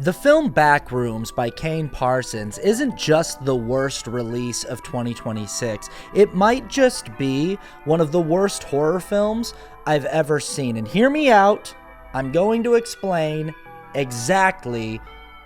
The film Backrooms by Kane Parsons isn't just the worst release of 2026. It might just be one of the worst horror films I've ever seen. And hear me out, I'm going to explain exactly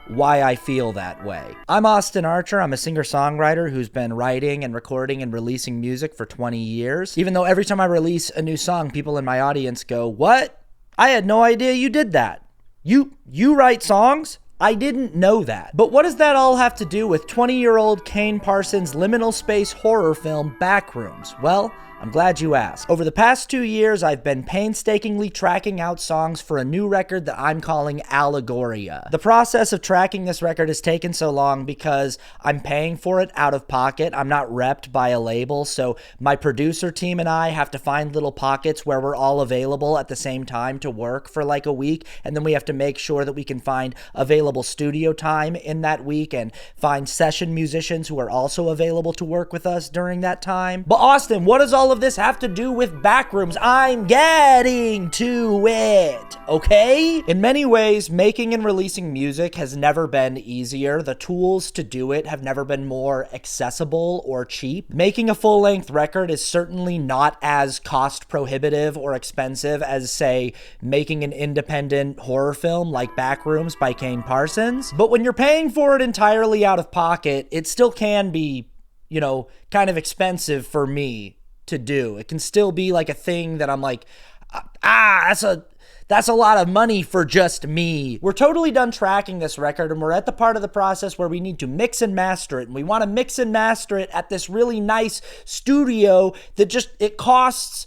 why I feel that way. I'm Austin Archer. I'm a singer-songwriter who's been writing and recording and releasing music for 20 years. Even though every time I release a new song, people in my audience go, "What? I had no idea you did that. You write songs? I didn't know that." But what does that all have to do with 20-year-old Kane Parsons' liminal space horror film Backrooms? Well, I'm glad you asked. Over the past 2 years, I've been painstakingly tracking out songs for a new record that I'm calling Allegoria. The process of tracking this record has taken so long because I'm paying for it out of pocket. I'm not repped by a label, so my producer team and I have to find little pockets where we're all available at the same time to work for like a week, and then we have to make sure that we can find available studio time in that week and find session musicians who are also available to work with us during that time. But Austin, what does all of this have to do with Backrooms? I'm getting to it, okay? In many ways, making and releasing music has never been easier. The tools to do it have never been more accessible or cheap. Making a full-length record is certainly not as cost prohibitive or expensive as, say, making an independent horror film like Backrooms by Kane Parsons. But when you're paying for it entirely out of pocket, it still can be, kind of expensive for me to do. It can still be like a thing that I'm like, that's a lot of money for just me. We're totally done tracking this record, and we're at the part of the process where we need to mix and master it. And we want to mix and master it at this really nice studio that it costs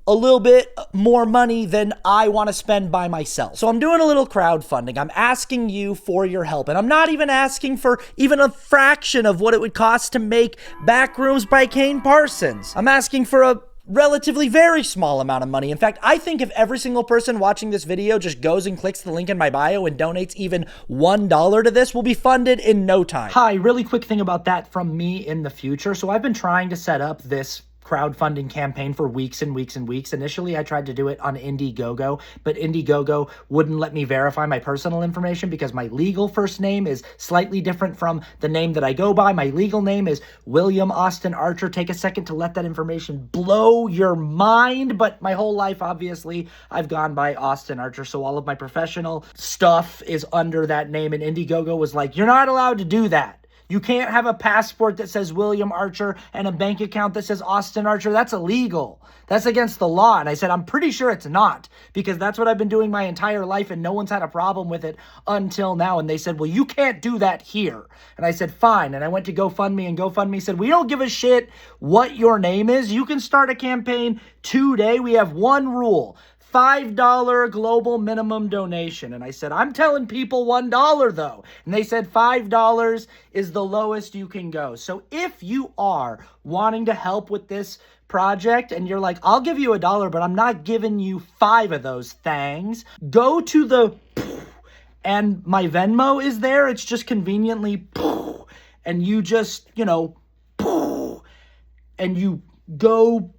a little bit more money than I want to spend by myself. So I'm doing a little crowdfunding. I'm asking you for your help, and I'm not even asking for even a fraction of what it would cost to make Backrooms by Kane Parsons. I'm asking for a relatively very small amount of money. In fact, I think if every single person watching this video just goes and clicks the link in my bio and donates even $1 to this, we'll be funded in no time. Hi, really quick thing about that from me in the future. So I've been trying to set up this crowdfunding campaign for weeks and weeks and weeks. Initially, I tried to do it on Indiegogo, but Indiegogo wouldn't let me verify my personal information because my legal first name is slightly different from the name that I go by. My legal name is William Austin Archer. Take a second to let that information blow your mind. But my whole life, obviously, I've gone by Austin Archer, so all of my professional stuff is under that name, and Indiegogo was like, "You're not allowed to do that. You can't have a passport that says William Archer and a bank account that says Austin Archer. That's illegal. That's against the law." And I said, I'm pretty sure it's not, because that's what I've been doing my entire life and no one's had a problem with it until now. And they said, well, you can't do that here. And I said, fine. And I went to GoFundMe, and GoFundMe said, we don't give a shit what your name is. You can start a campaign today. We have one rule: $5 global minimum donation. And I said, I'm telling people $1 though. And they said $5 is the lowest you can go. So if you are wanting to help with this project and you're like, I'll give you $1, but I'm not giving you 5 of those things, go to the and my Venmo is there. It's just conveniently and you just, and you go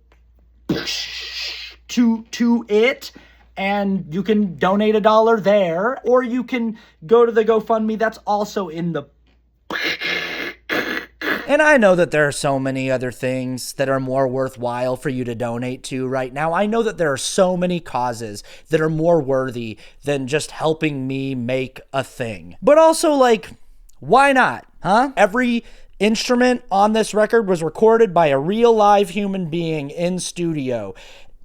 to it, and you can donate $1 there, or you can go to the GoFundMe that's also in the. And I know that there are so many other things that are more worthwhile for you to donate to right now. I know that there are so many causes that are more worthy than just helping me make a thing. But also, why not, huh? Every instrument on this record was recorded by a real live human being in studio.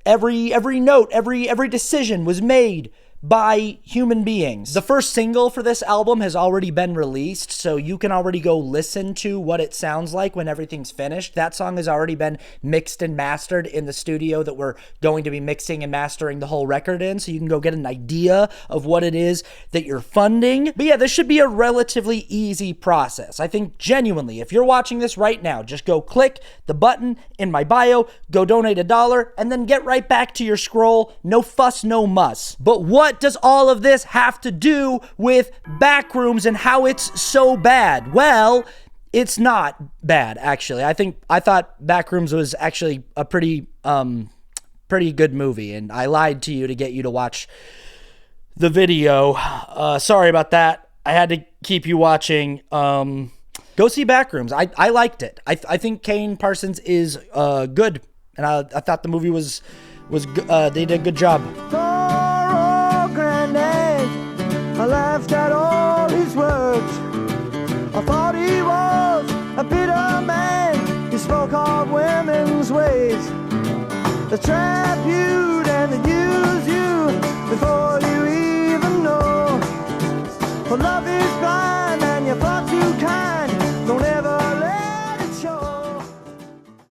Every note, every decision was made by human beings. The first single for this album has already been released, so you can already go listen to what it sounds like when everything's finished. That song has already been mixed and mastered in the studio that we're going to be mixing and mastering the whole record in, so you can go get an idea of what it is that you're funding. But yeah, this should be a relatively easy process. I think genuinely, if you're watching this right now, just go click the button in my bio, go donate $1, and then get right back to your scroll. No fuss, no muss. But what does all of this have to do with Backrooms and how it's so bad? Well, it's not bad, actually. I thought Backrooms was actually a pretty good movie, and I lied to you to get you to watch the video. Sorry about that. I had to keep you watching. Go see Backrooms. I liked it. I think Kane Parsons is good, and I thought the movie was they did a good job. Poor granddad, I laughed at all his words. I thought he was a bitter man. He spoke of women's ways. They trap you and they use you before you even know. For love